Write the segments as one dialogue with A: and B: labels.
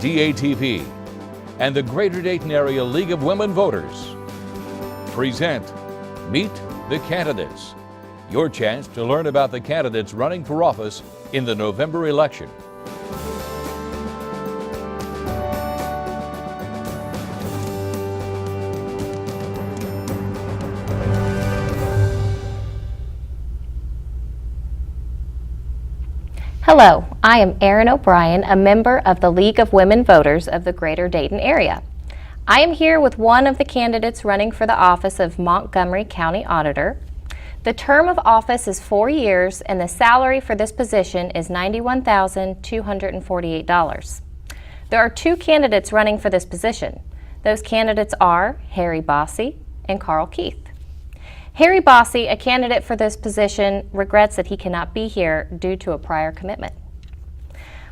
A: DATV, and the Greater Dayton Area League of Women Voters present Meet the Candidates, your chance to learn about the candidates running for office in the November election.
B: Hello, I am Erin O'Brien, a member of the League of Women Voters of the Greater Dayton area. I am here with one of the candidates running for the office of Montgomery County Auditor. The term of office is 4 years and the salary for this position is $91,248. There are two candidates running for this position. Those candidates are Harry Bossy and Carl Keith. Harry Bossy, a candidate for this position, regrets that he cannot be here due to a prior commitment.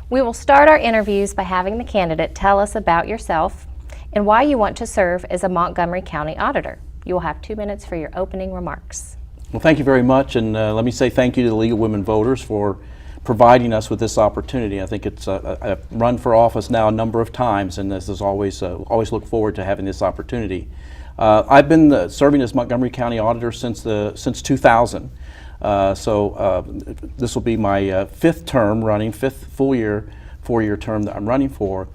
B: We will start our interviews by having the candidate tell us about yourself and why you want to serve as a Montgomery County Auditor. You will have 2 minutes for your opening remarks.
C: Well, thank you very much, and let me say thank you to the League of Women Voters for providing us with this opportunity. I think I've run for office now a number of times, and this is always look forward to having this opportunity. I've been serving as Montgomery County Auditor since 2000, so this will be my fifth term running, fifth full year, 4-year term that I'm running for.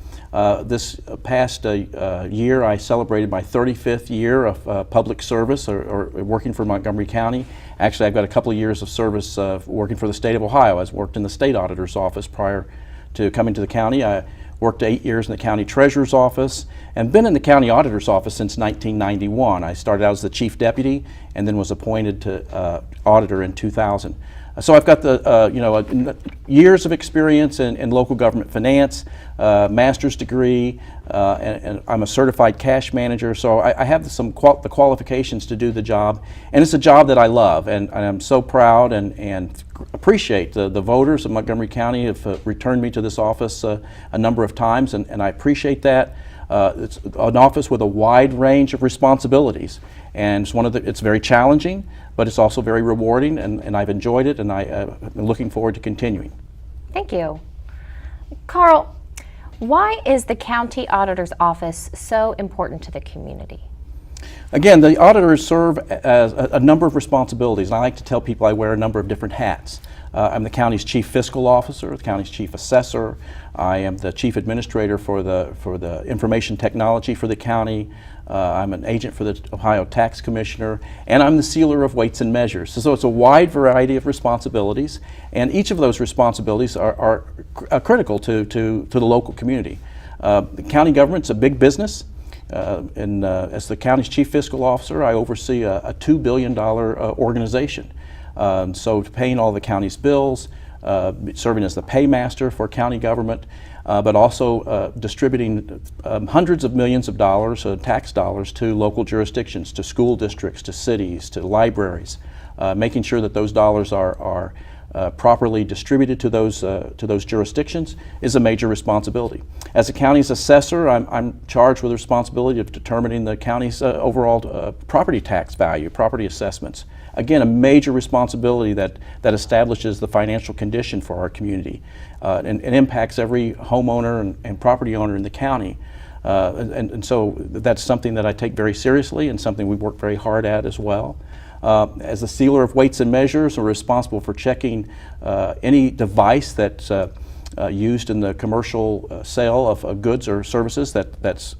C: This past year, I celebrated my 35th year of public service or working for Montgomery County. Actually, I've got a couple of years of service working for the state of Ohio. I worked in the state auditor's office prior to coming to the county. I worked 8 years in the county treasurer's office and been in the county auditor's office since 1991. I started out as the chief deputy and then was appointed to auditor in 2000. So I've got the years of experience in local government finance, master's degree, and I'm a certified cash manager. So I have the qualifications to do the job, and it's a job that I love, and I'm so proud and appreciate the voters of Montgomery County have returned me to this office a number of times, and I appreciate that. It's an office with a wide range of responsibilities, and it's very challenging, but it's also very rewarding, and I've enjoyed it, and I'm looking forward to continuing.
B: Thank you. Carl, why is the county auditor's office so important to the community?
C: Again, the auditors serve as a number of responsibilities, and I like to tell people I wear a number of different hats. I'm the county's chief fiscal officer, the county's chief assessor. I am the chief administrator for the information technology for the county. I'm an agent for the Ohio Tax Commissioner, and I'm the sealer of weights and measures. So it's a wide variety of responsibilities, and each of those responsibilities are critical to the local community. The county government's a big business. As the county's chief fiscal officer, I oversee a $2 billion organization. So paying all the county's bills, serving as the paymaster for county government, but also distributing hundreds of millions of dollars, tax dollars, to local jurisdictions, to school districts, to cities, to libraries, making sure that those dollars are properly distributed to those jurisdictions is a major responsibility. As a county's assessor, I'm charged with the responsibility of determining the county's overall property tax value, property assessments. Again, a major responsibility that establishes the financial condition for our community and impacts every homeowner and property owner in the county. And so that's something that I take very seriously and something we work very hard at as well. As the sealer of weights and measures, we're responsible for checking any device that's used in the commercial sale of goods or services that's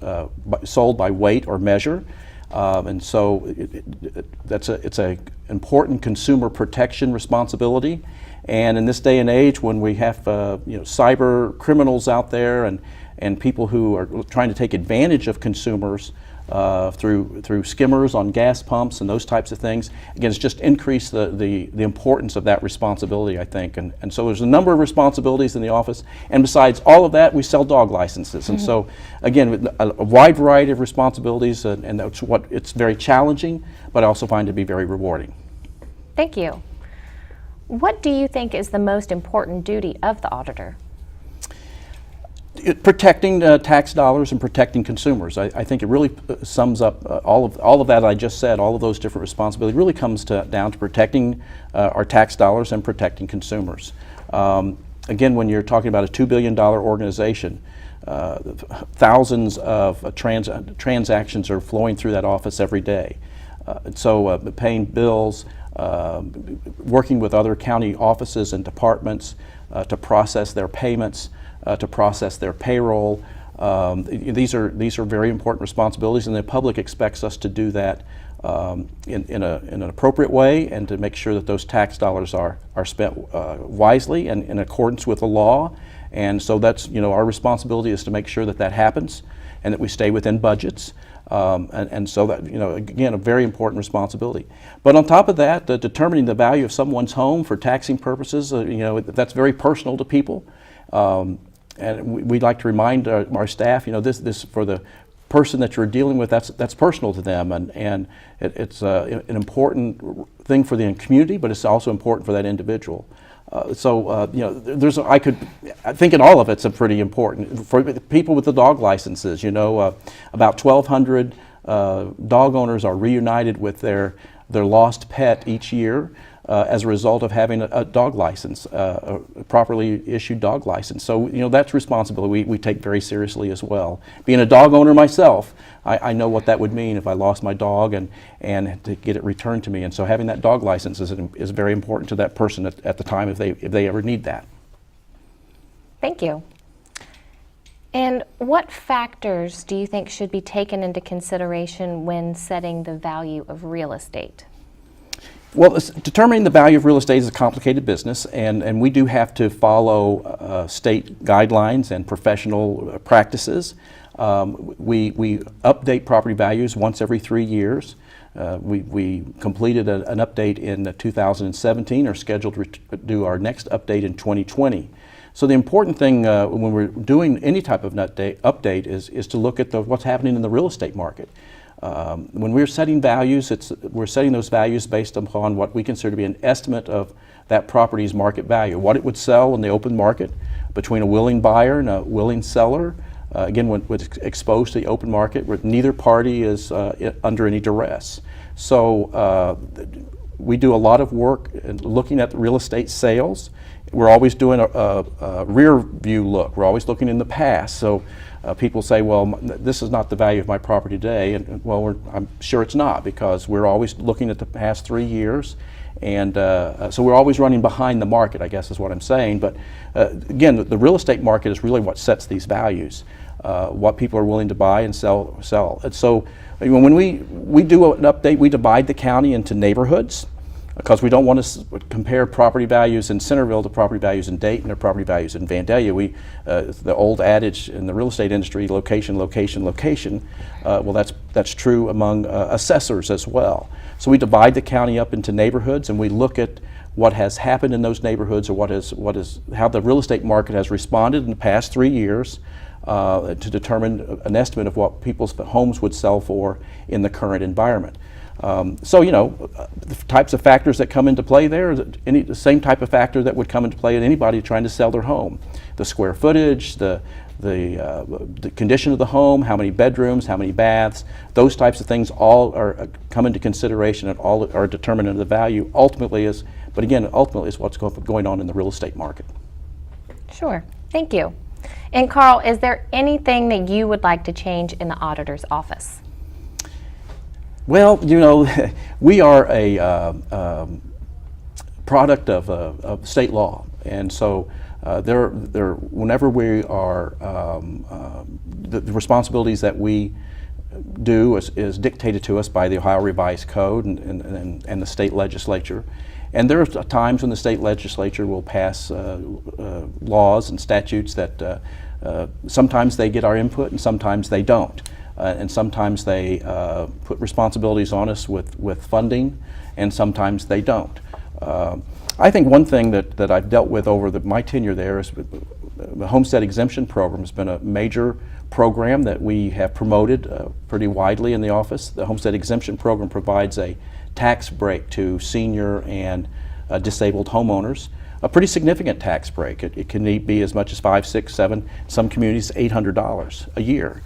C: sold by weight or measure. And so it's an important consumer protection responsibility. And in this day and age, when we have cyber criminals out there and people who are trying to take advantage of consumers through skimmers on gas pumps and those types of things, again, it's just increased the importance of that responsibility, I think. And so there's a number of responsibilities in the office, and besides all of that, we sell dog licenses. And so, again, a wide variety of responsibilities, and that's it's very challenging, but I also find it to be very rewarding.
B: Thank you. What do you think is the most important duty of the auditor?
C: Protecting tax dollars and protecting consumers. I think it really sums up all of that I just said. All of those different responsibilities really comes down to protecting our tax dollars and protecting consumers. Again, when you're talking about a $2 billion organization, thousands of transactions are flowing through that office every day. So paying bills, working with other county offices and departments to process their payments, to process their payroll. These are very important responsibilities, and the public expects us to do that in an appropriate way, and to make sure that those tax dollars are spent wisely and in accordance with the law. And so that's, our responsibility is to make sure that that happens and that we stay within budgets. And so that, again, a very important responsibility. But on top of that, determining the value of someone's home for taxing purposes, that's very personal to people. And we'd like to remind our staff, this for the person that you're dealing with, that's personal to them, and it's an important thing for the community, but it's also important for that individual. I think in all of it's pretty important. For people with the dog licenses, about 1,200 dog owners are reunited with their lost pet each year as a result of having a dog license, a properly issued dog license. So, that's responsibility we take very seriously as well. Being a dog owner myself, I know what that would mean if I lost my dog and to get it returned to me. And so having that dog license is very important to that person at the time if they ever need that.
B: Thank you. And what factors do you think should be taken into consideration when setting the value of real estate?
C: Well, determining the value of real estate is a complicated business, and we do have to follow state guidelines and professional practices. We update property values once every 3 years. We completed an update in 2017, are scheduled to do our next update in 2020. So the important thing when we're doing any type of update is to look at what's happening in the real estate market. When we're setting values, we're setting those values based upon what we consider to be an estimate of that property's market value, what it would sell in the open market between a willing buyer and a willing seller. Again, when it's exposed to the open market, where neither party is under any duress. So we do a lot of work looking at real estate sales. We're always doing a rear view look. We're always looking in the past. So people say, well, this is not the value of my property today. And well, I'm sure it's not, because we're always looking at the past 3 years. And so we're always running behind the market, I guess is what I'm saying. But again, the real estate market is really what sets these values, what people are willing to buy and sell. And so when we do an update, we divide the county into neighborhoods, because we don't want to compare property values in Centerville to property values in Dayton or property values in Vandalia. The old adage in the real estate industry, location, location, location, well, that's true among assessors as well. So we divide the county up into neighborhoods, and we look at what has happened in those neighborhoods, or how the real estate market has responded in the past 3 years to determine an estimate of what people's homes would sell for in the current environment. So, the types of factors that come into play there, the same type of factor that would come into play in anybody trying to sell their home. The square footage, the condition of the home, how many bedrooms, how many baths, those types of things all come into consideration, and all are determined in the value. Ultimately is what's going on in the real estate market.
B: Sure, thank you. And Karl, is there anything that you would like to change in the auditor's office?
C: Well, we are a product of state law, and so whenever we are, the responsibilities that we do is dictated to us by the Ohio Revised Code and the state legislature. And there are times when the state legislature will pass laws and statutes that sometimes they get our input and sometimes they don't. And sometimes they put responsibilities on us with funding, and sometimes they don't. I think one thing that I've dealt with over my tenure there is the homestead exemption program has been a major program that we have promoted pretty widely in the office. The homestead exemption program provides a tax break to senior and disabled homeowners, a pretty significant tax break. It can be as much as $500, $600, $700, some communities $800 a year.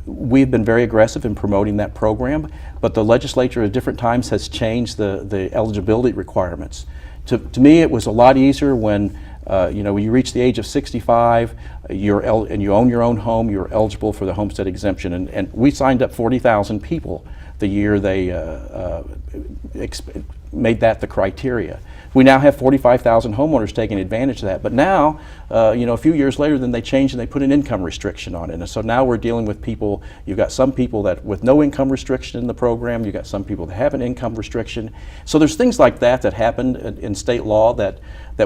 C: We've been very aggressive in promoting that program, but the legislature at different times has changed the eligibility requirements. To me, it was a lot easier when when you reach the age of 65, and you own your own home, you're eligible for the homestead exemption. And we signed up 40,000 people the year they made that the criteria. We now have 45,000 homeowners taking advantage of that. But now, a few years later, then they changed and they put an income restriction on it. And so now we're dealing with people. You've got some people that with no income restriction in the program. You've got some people that have an income restriction. So there's things like that that happen in state law that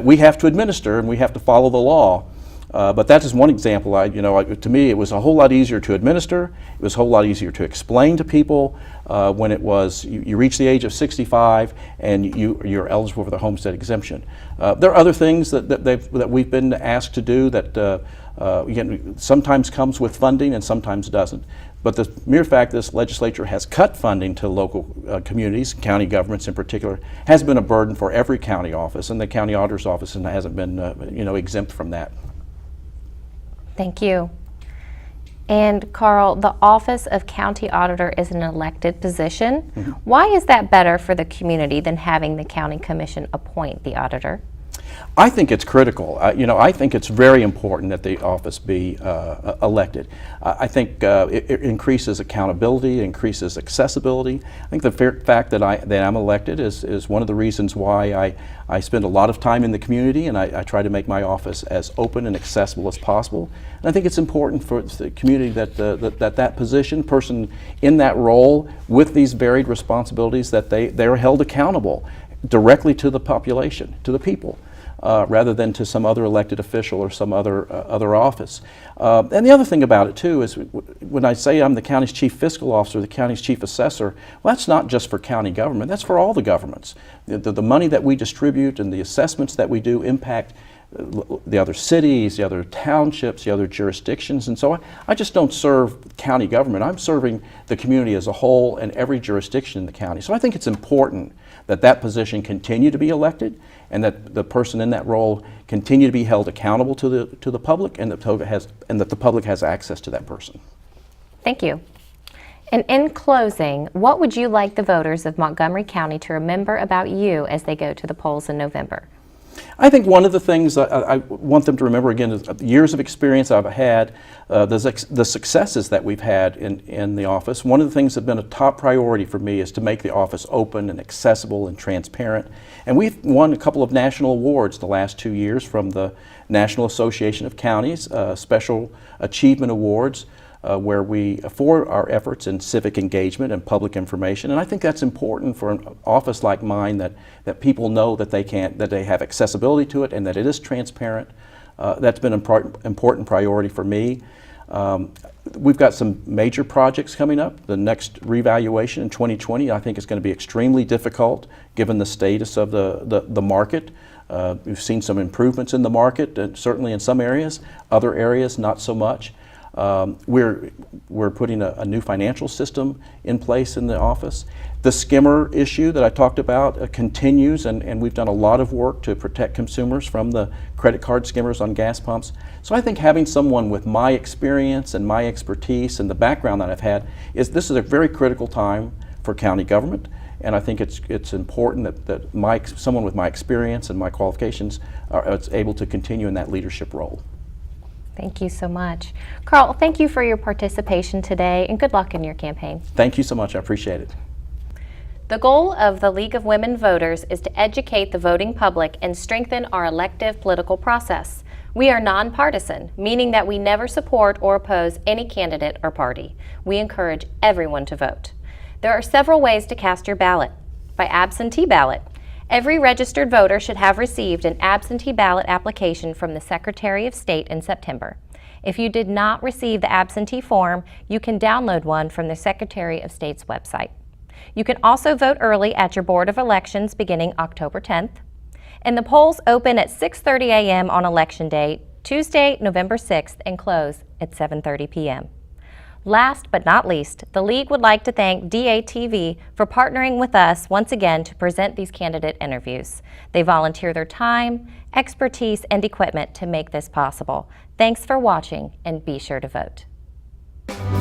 C: we have to administer, and we have to follow the law. But that is one example. To me, it was a whole lot easier to administer. It was a whole lot easier to explain to people when it was you reach the age of 65 and you're eligible for the homestead exemption. There are other things that we've been asked to do that again, sometimes comes with funding and sometimes doesn't. But the mere fact this legislature has cut funding to local communities, county governments in particular, has been a burden for every county office, and the county auditor's office hasn't been exempt from that.
B: Thank you. And Karl, the office of county auditor is an elected position.
C: Mm-hmm.
B: Why is that better for the community than having the county commission appoint the auditor?
C: I think it's critical. I think it's very important that the office be elected. I think it increases accountability, it increases accessibility. I think the fact that I'm elected is one of the reasons why I spend a lot of time in the community, and I try to make my office as open and accessible as possible. And I think it's important for the community that that person in that role with these varied responsibilities, that they're held accountable directly to the population, to the people. Rather than to some other elected official or some other office. And the other thing about it too is when I say I'm the county's chief fiscal officer, the county's chief assessor, well, that's not just for county government, that's for all the governments. The money that we distribute and the assessments that we do impact the other cities, the other townships, the other jurisdictions, and so on. I just don't serve county government. I'm serving the community as a whole and every jurisdiction in the county. So I think it's important that that position continue to be elected, and that the person in that role continue to be held accountable to the public, and that the public has access to that person.
B: Thank you. And in closing, what would you like the voters of Montgomery County to remember about you as they go to the polls in November?
C: I think one of the things I want them to remember, again, is the years of experience I've had, the successes that we've had in the office. One of the things that have been a top priority for me is to make the office open and accessible and transparent. And we've won a couple of national awards the last 2 years from the National Association of Counties, Special Achievement Awards, for our efforts in civic engagement and public information. And I think that's important for an office like mine, that people know that they have accessibility to it and that it is transparent. That's been an important priority for me. We've got some major projects coming up. The next revaluation in 2020 I think is going to be extremely difficult given the status of the market. We've seen some improvements in the market, certainly in some areas, other areas not so much. We're putting a new financial system in place in the office. The skimmer issue that I talked about continues, and we've done a lot of work to protect consumers from the credit card skimmers on gas pumps. So I think having someone with my experience and my expertise and the background that I've had, this is a very critical time for county government. And I think it's important that someone with my experience and my qualifications is able to continue in that leadership role.
B: Thank you so much. Karl, thank you for your participation today, and good luck in your campaign.
C: Thank you so much. I appreciate it.
B: The goal of the League of Women Voters is to educate the voting public and strengthen our elective political process. We are nonpartisan, meaning that we never support or oppose any candidate or party. We encourage everyone to vote. There are several ways to cast your ballot. By absentee ballot. Every registered voter should have received an absentee ballot application from the Secretary of State in September. If you did not receive the absentee form, you can download one from the Secretary of State's website. You can also vote early at your Board of Elections beginning October 10th. And the polls open at 6:30 a.m. on Election Day, Tuesday, November 6th, and close at 7:30 p.m. Last but not least, the League would like to thank DATV for partnering with us once again to present these candidate interviews. They volunteer their time, expertise, and equipment to make this possible. Thanks for watching, and be sure to vote.
A: you.